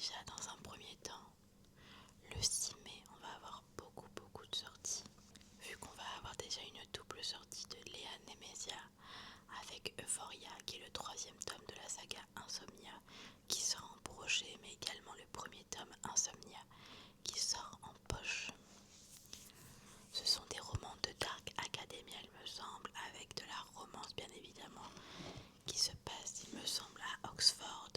déjà dans un premier temps, le 6 mai, on va avoir beaucoup de sorties. Vu qu'on va avoir déjà une double sortie de Léa Nemesia avec Euphoria, qui est le troisième tome de la saga Insomnia, qui sort en brochet, mais également le premier tome Insomnia, qui sort en poche. Ce sont des romans de Dark Academia, il me semble, avec de la romance bien évidemment, qui se passe, il me semble, à Oxford.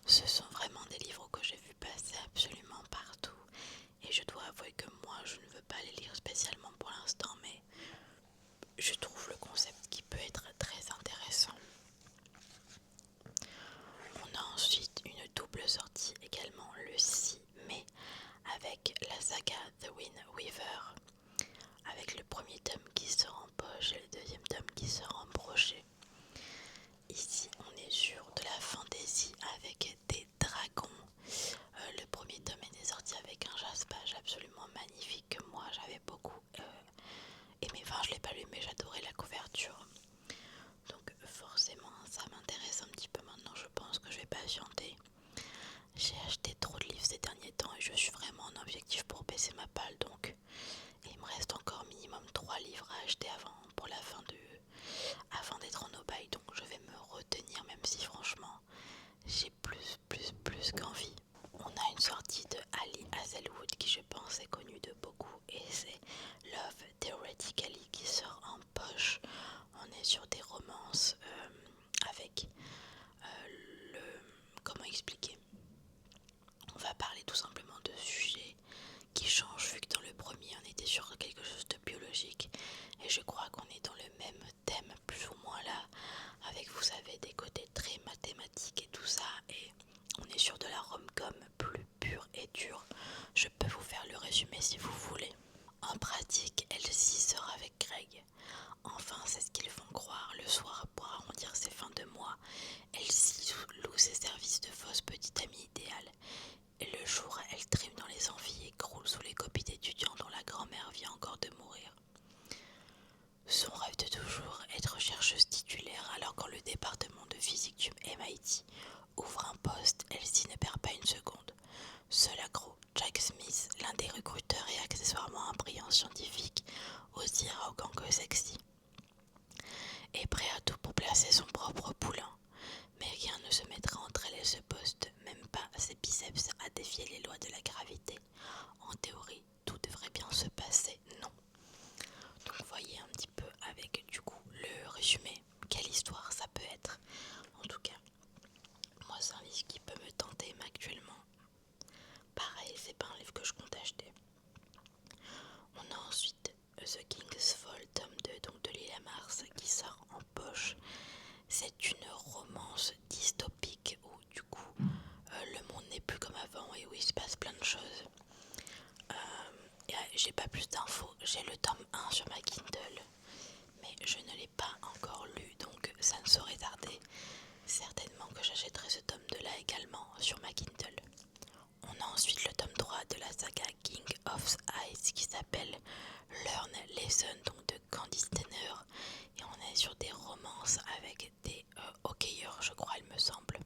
Ce sont vraiment des livres que j'ai vu passer absolument partout, et je dois avouer que moi je ne veux pas les lire spécialement pour l'instant, mais je trouve le concept qui peut être très intéressant. On a ensuite une double sortie également le 6 mai avec la saga The Wind Weaver, avec le premier tome qui sort en poche et le deuxième tome qui sort en brochet. Ici on est sur de la fantasy avec des dragons. Le premier tome était sorti avec un jaspage absolument magnifique que moi j'avais beaucoup aimé. Enfin je l'ai pas lu mais j'adorais la couverture. Donc forcément ça m'intéresse un petit peu maintenant, je pense que je vais patienter. J'ai acheté trop de livres ces derniers temps et je suis vraiment en objectif pour baisser ma palle, donc il me reste encore minimum 3 livres à acheter avant d'être en no-buy, donc je vais me retenir même si franchement j'ai plus qu'envie. On a une sortie de Ali Hazelwood qui je pense est connue de beaucoup et c'est Love Theoretically qui sort en poche. On est sur des romances avec comment expliquer, on va parler tout simplement de sujets qui changent vu que dans le premier on était sur quelque chose de biologique et je crois qu'on est dans le même thème plus ou moins là, avec vous savez des côtés très mathématiques et tout ça, et on est sur de la rom-com plus pure et dure. Je peux vous faire le résumé si vous voulez. En pratique, Elsie sort avec Greg. Enfin, c'est ce qu'ils font croire. Le soir, pour arrondir ses fins de mois, Elsie loue ses services de fausse petite amie idéale. Et le jour, elle trime dans les amphis et croule sous les copies d'étudiants dont la grand-mère vient encore de mourir. Son rêve de toujours, être chercheuse titulaire, alors quand le département de physique du MIT ouvre un poste, Elsie ne perd pas une seconde. Seul accro, Jack Smith, l'un des recruteurs et accessoirement un brillant scientifique, aussi arrogant que sexy, est prêt à tout pour placer son propre poulain. Mais rien ne se mettra entre elle et ce poste, même pas ses biceps à défier les lois de la gravité. En théorie, tout devrait bien se passer, non. Donc voyez un petit peu avec du coup le résumé, quelle histoire ça peut être. En tout cas, moi c'est un livre qui peut me tenter actuellement. Pareil, c'est pas un livre que je compte acheter. On a ensuite The King's Fall tome 2, donc de Lila Mars, qui sort en poche. C'est une romance dystopique où du coup le monde n'est plus comme avant et où il se passe plein de choses. J'ai pas plus d'infos, j'ai le tome 1 sur ma Kindle, mais je ne l'ai pas encore lu, donc ça ne saurait tarder. Certainement que j'achèterai ce tome 2 là également sur ma Kindle. On a ensuite le tome 3 de la saga King of Ice qui s'appelle Learn Lesson, donc de Candice Tenner, et on est sur des romances avec des hockeyeurs, je crois il me semble.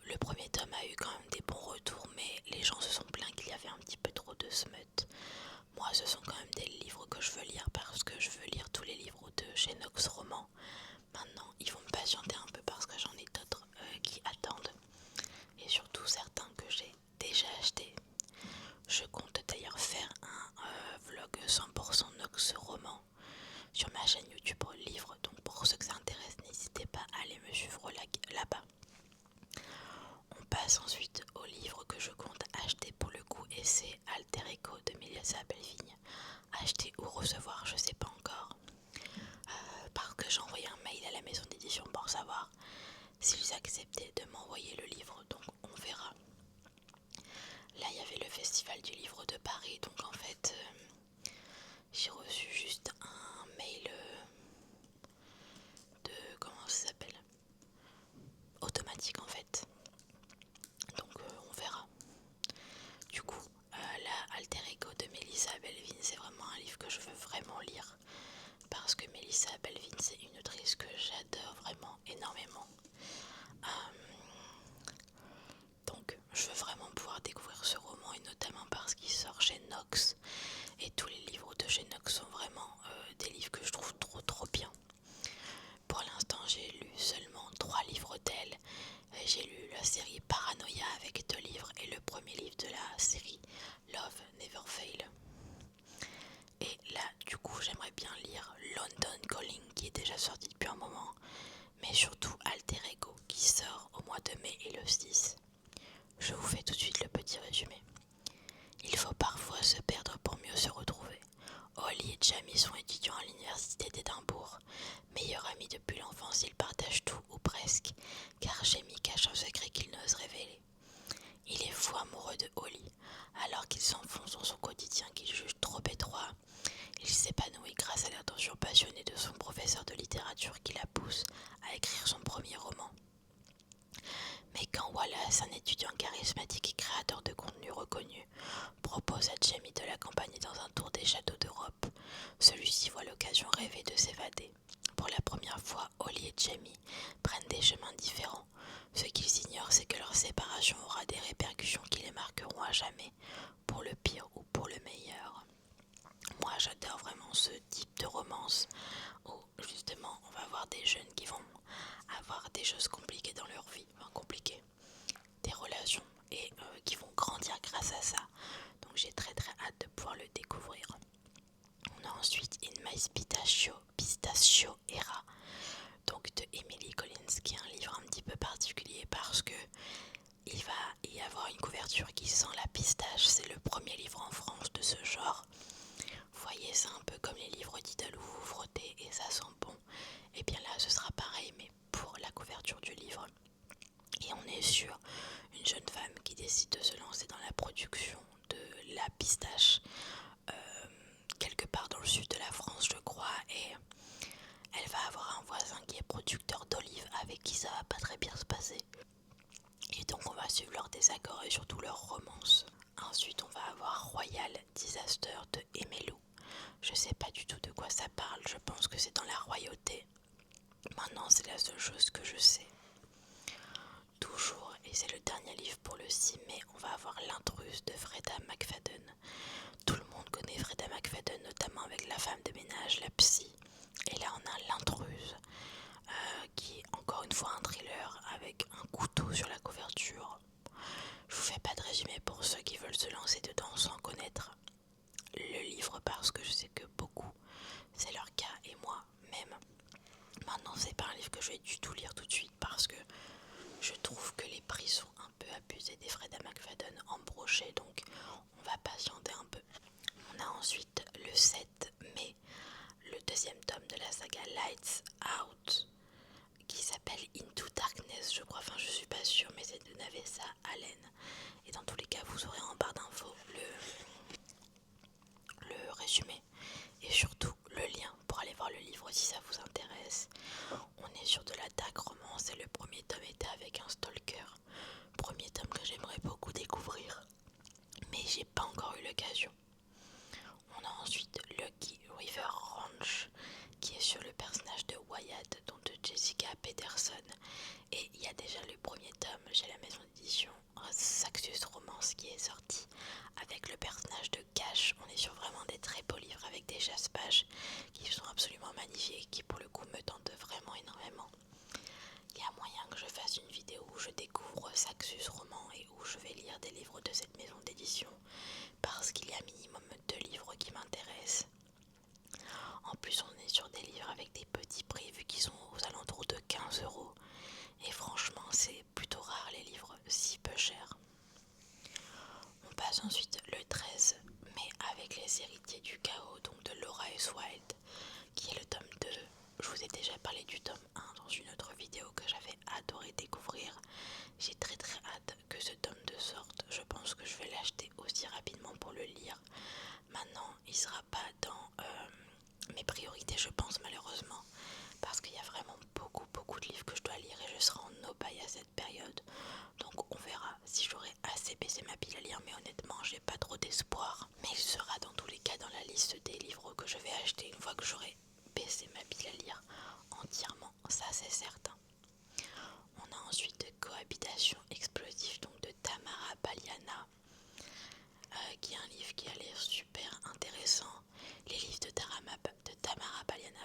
Le premier tome a eu quand même des bons retours, mais les gens se sont plaints qu'il y avait un petit peu trop de smut. Moi ce sont quand même des livres que je veux lire parce que je veux lire tous les livres de chez Nox Roman. Maintenant il faut me patienter un peu parce que j'en ai d'autres qui attendent, et surtout certains que j'ai déjà achetés. Je compte d'ailleurs faire un vlog 100% Nox Roman sur ma chaîne YouTube Livre, donc pour ceux que ça intéresse, n'hésitez pas à aller me suivre là-bas. On passe ensuite au livre que je compte acheter pour le coup, et c'est Alter Ego de Mélissa Belvigne. Acheter ou recevoir, je sais pas encore. Parce que j'ai envoyé un mail à la maison d'édition pour savoir s'ils acceptaient de m'envoyer le livre, donc on verra. Là il y avait le festival du livre de Paris, donc en fait j'ai reçu juste un mail de, comment ça s'appelle, automatique en fait, donc on verra. Du coup la Alter Ego de Mélissa Belvigne, c'est vraiment un livre que je veux vraiment lire parce que Mélissa Belvigne c'est une autrice que j'adore vraiment énormément. Donc j'ai lu la série Paranoia avec 2 livres et le premier livre de la série Love Never Fail. Et là, du coup, j'aimerais bien lire London Calling qui est déjà sorti depuis un moment, mais surtout Alter Ego qui sort au mois de mai et le 6. Je vous fais tout de suite le petit résumé. Il faut parfois se perdre pour mieux se retrouver. Holly et Jamie sont étudiants à l'université d'Édimbourg. Meilleurs amis depuis l'enfance, ils partagent tout ou presque, car Jamie cache un secret qu'il n'ose révéler. Il est fou amoureux de Holly, alors qu'il s'enfonce dans son quotidien qu'il juge trop étroit. Il s'épanouit grâce à l'attention passionnée de son professeur de littérature qui la pousse à écrire son premier roman. Mais quand Wallace, un étudiant charismatique et créateur de contenu reconnu, propose à Jamie de l'accompagner dans un tour des châteaux d'Europe, celui-ci voit l'occasion rêvée de s'évader. Pour la première fois, Holly et Jamie prennent des chemins différents. Ce qu'ils ignorent, c'est que leur séparation aura des répercussions qui les marqueront à jamais, pour le pire ou pour le meilleur. Moi, j'adore vraiment ce type de romance où justement on va voir des jeunes qui vont avoir des choses compliquées dans leur vie, enfin compliquées, des relations et qui vont grandir grâce à ça. Donc j'ai très hâte de pouvoir le découvrir. On a ensuite In My Pistachio Era, donc de Emily Collins, qui est un livre un petit peu particulier parce que il va y avoir une couverture qui sent la pistache. C'est le premier livre en France de ce genre. Vous voyez, c'est un peu comme les livres d'Idalou, vous frottez et ça sent bon. Et bien là, ce sera pareil, mais pour la couverture du livre. Et on est sur une jeune femme qui décide de se lancer dans la production de la pistache quelque part dans le sud de la France, je crois, et elle va avoir un voisin qui est producteur d'olives avec qui ça va pas très bien se passer. Et donc on va suivre leurs désaccords et surtout leur romance. Ensuite on va avoir Royal Disaster de Emelu. Je sais pas du tout de quoi ça parle, je pense que c'est dans la royauté. Maintenant c'est la seule chose que je sais. Toujours, et c'est le dernier livre pour le 6 mai, on va avoir L'intruse de Freda McFadden. Tout le monde connaît Freda McFadden, notamment avec La femme de ménage, La psy. Et là on a L'intruse, qui est encore une fois un thriller avec un couteau sur la couverture. Je vous fais pas de résumé pour ceux qui veulent se lancer dedans sans connaître le livre parce que je sais que beaucoup c'est leur cas et moi même. Maintenant c'est pas un livre que je vais du tout lire tout de suite parce que je trouve que les prix sont un peu abusés des Freda McFadden en brochet, donc on va patienter un peu. On a ensuite le 7 mai le deuxième tome de la saga Lights Out qui s'appelle Into Darkness, je crois, enfin je suis pas sûre, mais c'est de Navessa Allen. Et dans tous les cas, vous aurez en barre d'infos le résumé et surtout le lien pour aller voir le livre si ça vous intéresse. On est sur de la dark romance et le premier tome était avec un stalker. Premier tome que j'aimerais beaucoup découvrir, mais j'ai pas encore eu l'occasion. On a ensuite Lucky River Ranch qui est sur le personnage de Wyatt, donc de Jessica Peterson. Et il y a déjà le premier tome chez la maison d'édition Saxus Romance qui est sorti avec le personnage de Cash. On est sur vraiment des très beaux livres avec des jaspages qui sont absolument magnifiques et qui pour le coup me tentent vraiment énormément. Il y a moyen que je fasse une vidéo où je découvre Saxus Roman et où je vais lire des livres de cette maison d'édition parce qu'il y a minimum 2 livres qui m'intéressent. En plus on est sur des livres avec des petits prix vu qu'ils sont aux alentours de 15 €. Et franchement c'est plutôt rare les livres si peu chers. On passe ensuite le 13 mai avec Les Héritiers du Chaos, donc de Laura S. Wilde, qui est le tome 2. Je vous ai déjà parlé du tome 1 dans une autre vidéo que j'avais adoré découvrir. J'ai très hâte que ce tome 2 sorte. Je pense que je vais l'acheter aussi rapidement pour le lire. Maintenant, il sera pas dans mes priorités, je pense, malheureusement, parce qu'il y a vraiment beaucoup de livres que je dois lire et je serai en no-buy à cette période. Donc on verra si j'aurai assez baissé ma pile à lire, mais honnêtement j'ai pas trop d'espoir. Mais il sera dans tous les cas dans la liste des livres que je vais acheter une fois que j'aurai baissé ma pile à lire entièrement, ça c'est certain. On a ensuite Cohabitation explosive, donc de Tamara Baliana, qui est un livre qui a l'air super intéressant. Les livres de Tamara Baliana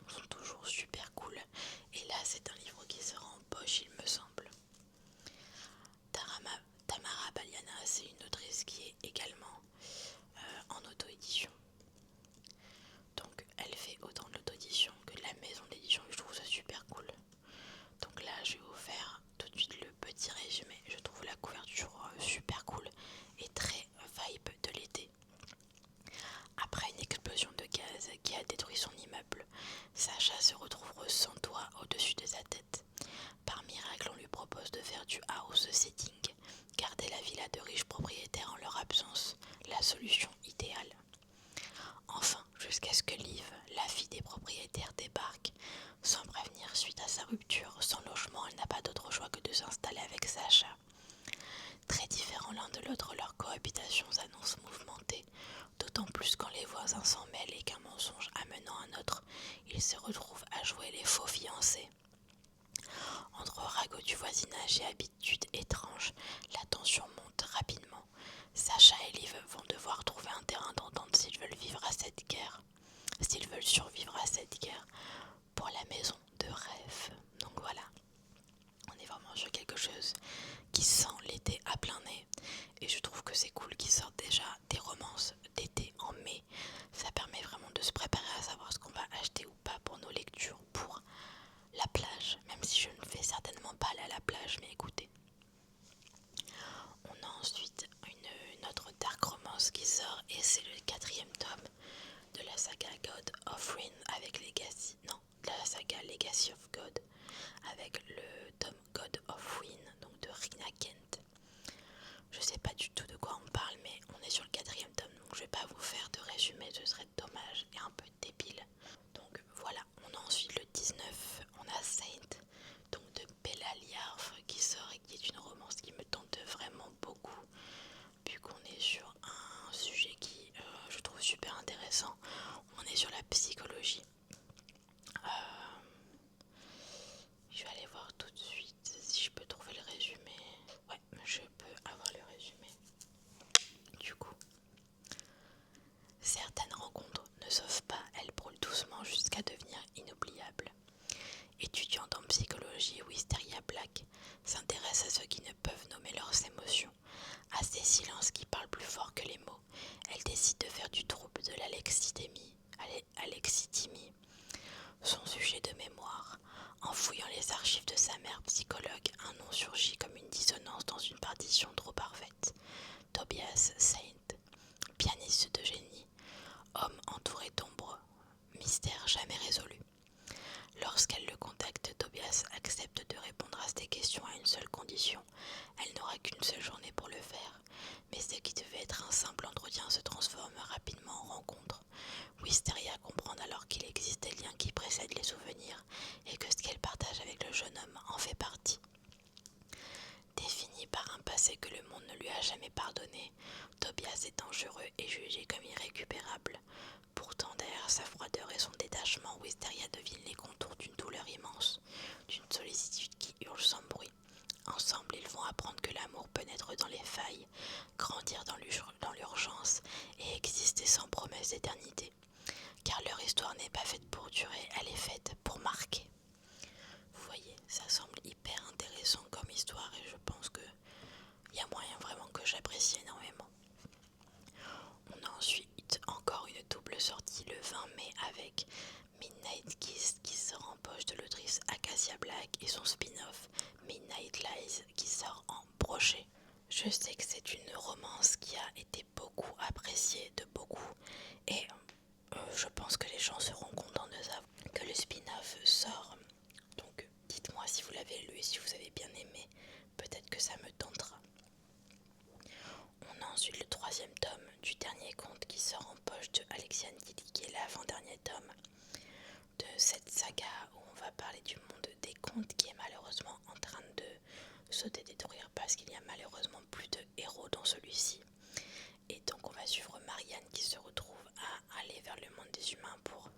sont toujours super cool. Et là c'est un livre qui sera en poche il me semble. attitude étrange. La tension monte rapidement. Sacha et Liv vont devoir trouver un terrain d'entente s'ils veulent vivre à cette guerre. S'ils veulent survivre à cette guerre pour la maison de rêve. Donc voilà, on est vraiment sur quelque chose qui sent l'été à plein nez. Et je trouve que c'est cool qu'ils sortent déjà des romances d'été en mai. Ça permet vraiment de se préparer à savoir ce qu'on va acheter ou pas pour nos lectures pour la plage. Même si je ne vais certainement pas aller à la plage, mais écoutez. On a ensuite une autre dark romance qui sort et c'est le 4e tome de la saga God of Rin avec Legacy. Non, de la saga Legacy of God avec le tome God of Rin, donc de Rina Kent. Je sais pas du tout de quoi on parle, mais on est sur le 4e tome, donc je vais pas vous faire de résumé, ce serait dommage et un peu débile. Donc voilà, on a ensuite le 19, on a Saint, donc de Bella Liarf qui sort et qui est une romance qui me tente vraiment beaucoup, vu qu'on est sur un sujet qui je trouve super intéressant. On est sur la psychologie. Je vais aller voir tout de suite si je peux trouver le résumé. Ouais, je peux avoir le résumé. Du coup, certaines rencontres ne sauvent pas, elles brûlent doucement jusqu'à devenir inoubliables. Étudiante en psychologie, Wisteria Black s'intéresse à ceux qui ne peuvent nommer leurs émotions, à ces silences qui parlent plus fort que les mots. Elle décide de faire du trouble de l'alexithymie son sujet de mémoire. En fouillant les archives de sa mère psychologue, un nom surgit comme une dissonance dans une partition trop parfaite. Tobias Saint, pianiste de génie, homme entouré d'ombre, mystère jamais résolu. Lorsqu'elle le contacte, Tobias accepte de répondre à ses questions à une seule condition. Elle n'aura qu'une seule journée pour le faire. Mais ce qui devait être un simple entretien se transforme rapidement en rencontre. Wisteria comprend alors qu'il existe des liens qui précèdent les souvenirs et que ce qu'elle partage avec le jeune homme en fait partie. Défini par un passé que le monde ne lui a jamais pardonné, Tobias est dangereux et jugé comme irrécupérable. Pourtant, derrière sa froideur et son détachement, Wisteria devine les contours d'une douleur immense, d'une sollicitude qui hurle sans bruit. Ensemble, ils vont apprendre que l'amour peut naître dans les failles, grandir dans l'urgence et exister sans promesse d'éternité. Car leur histoire n'est pas faite pour durer, elle est faite pour marquer. Vous voyez, ça semble hyper intéressant comme histoire et je pense qu'il y a moyen vraiment que j'apprécie énormément. On a ensuite encore une double sortie le 20 mai avec Midnight Kiss qui sort en poche de l'autrice Acacia Black et son spin-off Midnight Lies qui sort en brochet. Je sais que c'est une romance qui a été beaucoup appréciée de beaucoup et je pense que les gens seront contents de savoir que le spin-off sort. Donc dites-moi si vous l'avez lu et si vous avez bien aimé, peut-être que ça me tentera. On a ensuite le 3e tome du dernier conte qui sort en poche de Alexiane Didi, qui est l'avant-dernier tome de cette saga où on va parler du monde des contes qui est malheureusement en train de se détruire parce qu'il y a malheureusement plus de héros dans celui-ci. Et donc on va suivre Marianne qui se retrouve à aller vers le monde des humains pour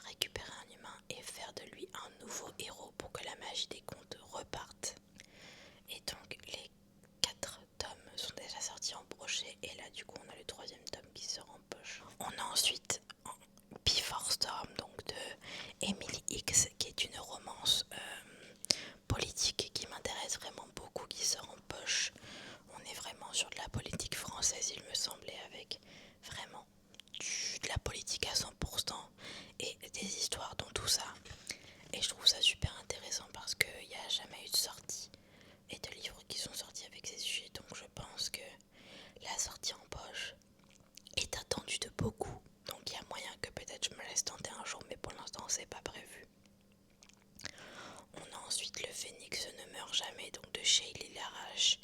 récupérer un humain et faire de lui un nouveau héros pour que la magie des contes reparte. Et donc les 4 tomes sont déjà sortis en brochet et là du coup on a le 3e tome qui sort en poche. On a ensuite Before Storm donc de Emily X qui est une romance politique qui m'intéresse vraiment beaucoup, qui sort en poche. On est vraiment sur de la politique française il me semblait, avec vraiment de la politique à 100% et des histoires dans tout ça. Et je trouve ça super intéressant parce qu'il n'y a jamais eu de sortie et de livres qui sont sortis avec ces sujets. Donc je pense que la sortie en poche est attendue de beaucoup. Donc il y a moyen que peut-être je me laisse tenter un jour, mais pour l'instant c'est pas prévu. On a ensuite Le Phénix ne meurt jamais, donc de Shaylee Larache,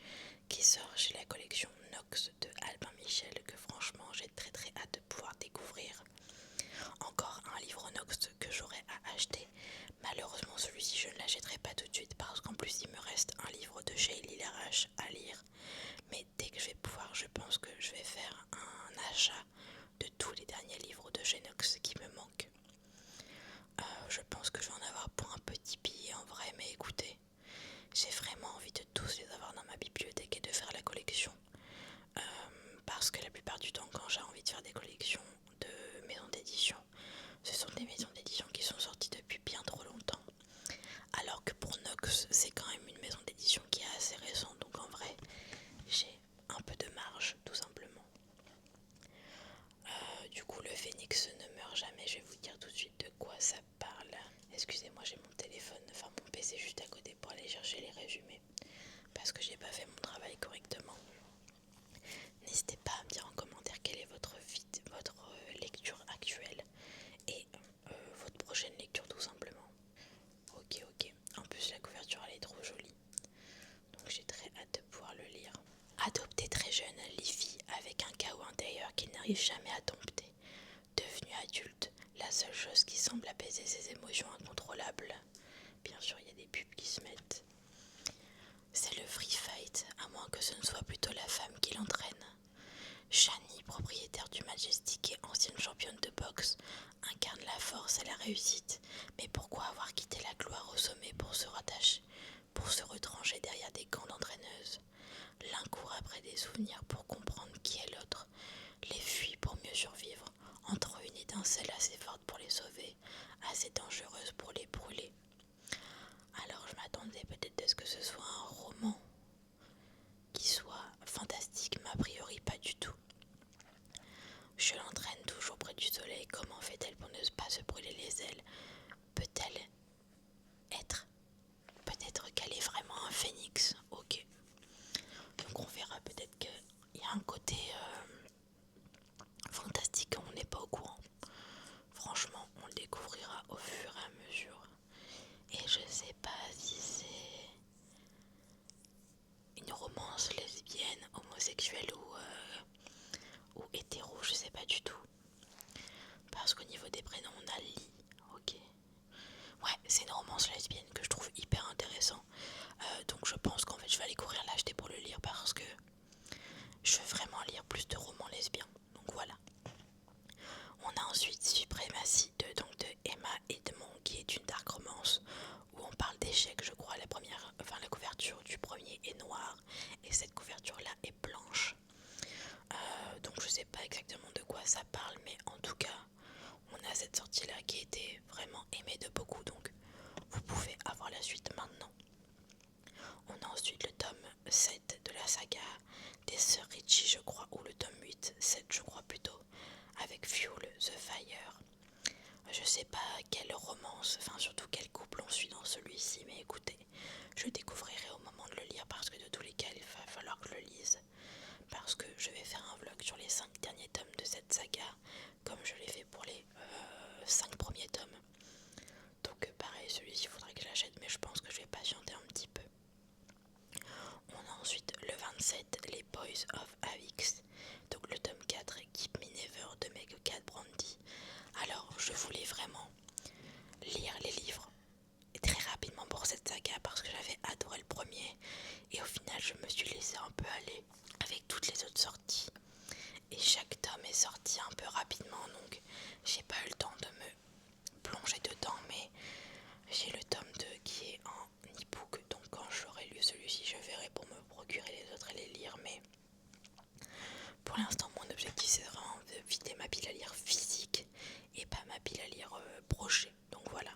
qui sort chez la collection Nox de Albin Michel, que franchement j'ai très très hâte de pouvoir découvrir. Encore un livre Nox que j'aurais à acheter. Malheureusement celui-ci je ne l'achèterai pas tout de suite parce qu'en plus il me reste un livre de Shaylee Larache à lire. Mais dès que je vais pouvoir, je pense que je vais faire un achat de tous les derniers livres de chez Nox qui me manquent. Je pense que je vais en avoir pour un petit billet en vrai, mais écoutez, j'ai vraiment envie de tous les avoir jeune Livy avec un chaos intérieur qu'il n'arrive jamais à dompter. Devenu adulte, la seule chose qui semble apaiser ses émotions incontrôlables, bien sûr il y a des pubs qui se mettent, c'est le free fight, à moins que ce ne soit plutôt la femme qui l'entraîne. Shani, propriétaire du Majestic et ancienne championne de boxe, incarne la force et la réussite. Mais pourquoi avoir quitté la gloire au sommet pour se retrancher derrière des gants d'entraîneuse? L'un court après des souvenirs pour comprendre qui est l'autre, les fuit pour mieux survivre, entre une étincelle assez forte pour les sauver, assez dangereuse pour les brûler. Alors je m'attendais peut-être à ce que ce soit un roman qui soit fantastique, mais a priori pas du tout. Je l'entraîne toujours près du soleil. Comment fait-elle pour ne pas se brûler les ailes? Peut-elle être Peut-être qu'elle est vraiment un phénix. Ok. Donc on verra, peut-être qu'il y a un côté fantastique on n'est pas au courant. Franchement, on le découvrira au fur et à mesure. Et je sais pas si c'est une romance lesbienne, homosexuelle ou hétéro, je sais pas du tout. Parce qu'au niveau des prénoms, on a Lee, ok. Ouais, c'est une romance lesbienne que je trouve hyper intéressant. Donc je pense qu'en fait je vais aller courir l'acheter pour le lire parce que je veux vraiment lire plus de romans lesbiens. Donc voilà. On a ensuite Suprématie de Emma Edmond qui est une dark romance où on parle d'échecs, je crois. La couverture du premier est noire et cette couverture là est blanche. Donc je sais pas exactement de quoi ça parle, mais en tout cas on a cette sortie là qui était vraiment aimée de beaucoup, donc vous pouvez avoir la suite maintenant. On a ensuite le tome 7 de la saga des sœurs Ritchie, je crois, ou le tome 8, 7 je crois plutôt, avec Fuel the Fire. Je sais pas quelle romance, enfin surtout quel couple on suit dans celui-ci, mais écoutez, je découvrirai au moment de le lire parce que de tous les cas il va falloir que je le lise. Parce que je vais faire un vlog sur les 5 derniers tomes de cette saga, comme je l'ai fait pour les 5 premiers tomes. Donc pareil, celui-ci il faudrait que je l'achète, mais je pense que je vais patienter un petit peu. On a ensuite le 27, les Boys of Avix, donc le tome 4, Keep Me Never de Meg Cat Brandy. Alors je voulais vraiment lire les livres très rapidement pour cette saga parce que j'avais adoré le premier et au final je me suis laissée un peu aller avec toutes les autres sorties et chaque tome est sorti un peu rapidement, donc j'ai pas eu le temps de me plonger dedans, mais j'ai le tome 2 qui est en e-book, donc quand j'aurai lu celui-ci je verrai pour me procurer les autres et les lire, mais pour l'instant mon objectif c'est vraiment de vider ma pile à lire physique et pas ma pile à lire brochée, donc voilà.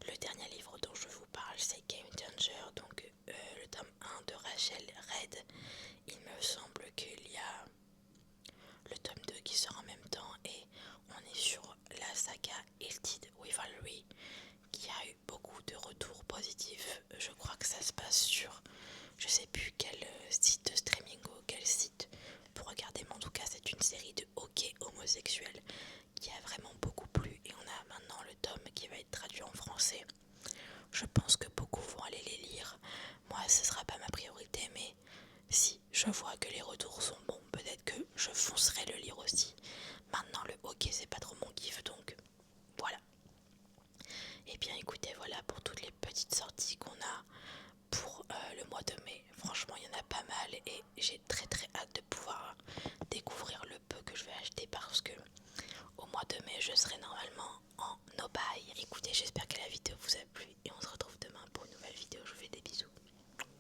Le dernier livre dont je vous parle c'est Game Changer, donc le tome 1 de Rachel Red. Il me semble qu'il y a le tome 2 qui sort en même temps et on est sur la saga Hilted Rivalry qui a eu beaucoup de retours positifs. Je crois que ça se passe sur je sais plus quel site de streaming ou quel site pour regarder, mais en tout cas c'est une série de hockey homosexuel qui a vraiment beaucoup plu et on a maintenant le tome qui va être traduit en français. Je pense que beaucoup vont aller les lire. Moi ce sera pas ma priorité, mais si je vois que les retours sont bons, peut-être que je foncerai le lire aussi. Maintenant le hockey c'est pas trop mon kiff, donc voilà. Et bien écoutez, voilà pour toutes les petites sorties qu'on a pour le mois de mai. Franchement il y en a pas mal et j'ai très très hâte de pouvoir découvrir le peu que je vais acheter parce que au mois de mai je serai normalement en no-buy. Écoutez, j'espère que la vidéo vous a plu et on se retrouve demain pour une nouvelle vidéo. Je vous fais des